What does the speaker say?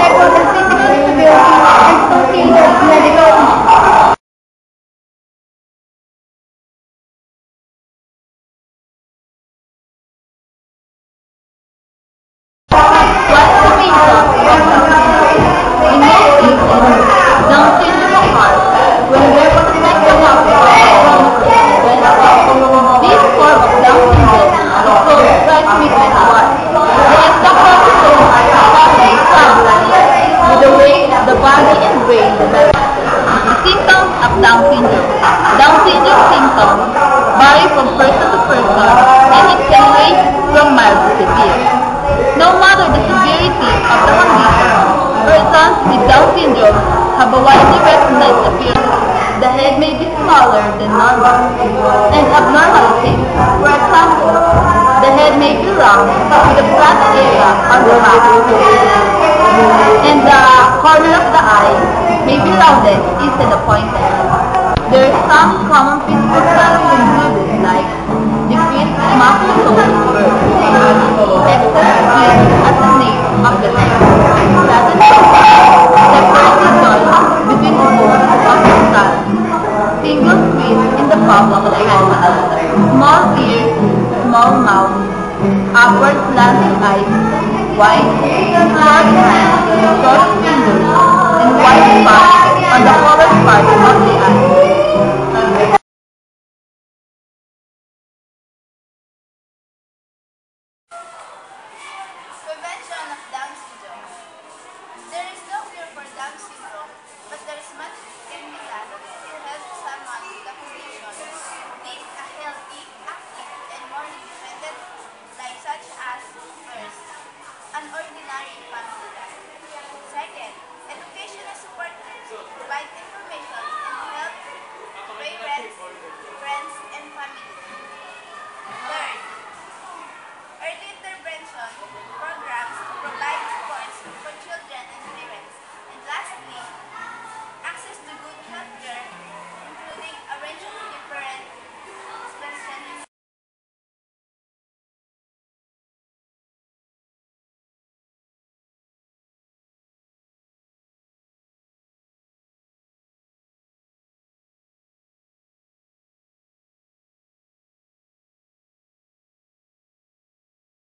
physical disability and associated medical what's the main cause of Down syndrome? In most cases, Down syndrome occurs when there was a psychological chromosomal this form of Down syndrome is called transmitted one. It is the chromosome causing problems with the way the body and brain develop. The symptoms of Down syndrome. Down syndrome symptoms vary from person to person and it can range from mild to severe. No matter the severity of the condition, persons with Down syndrome have a widely recognized appearance. The head may be smaller than normal and abnormally shaped. For example, the head may be round with a flat area on the back, and the corner of the eye may be rounded instead of pointed. There are some common physical signs included like decreased muscle tone of birth, excess skin at the nape of the neck, sudden separated joints between the bones of the skull, single squeeze in the palm of the hand, small ears, small mouth, upward slanting eyes, wide, short hands, short fingers, and white spots on the lower part of the eye. Prevention of Down syndrome. There is no cure for Down syndrome, but there is much can be done to help someone with the condition live a healthy, active, and more independent life, such as first, an ordinary family life. Second, education and support groups provide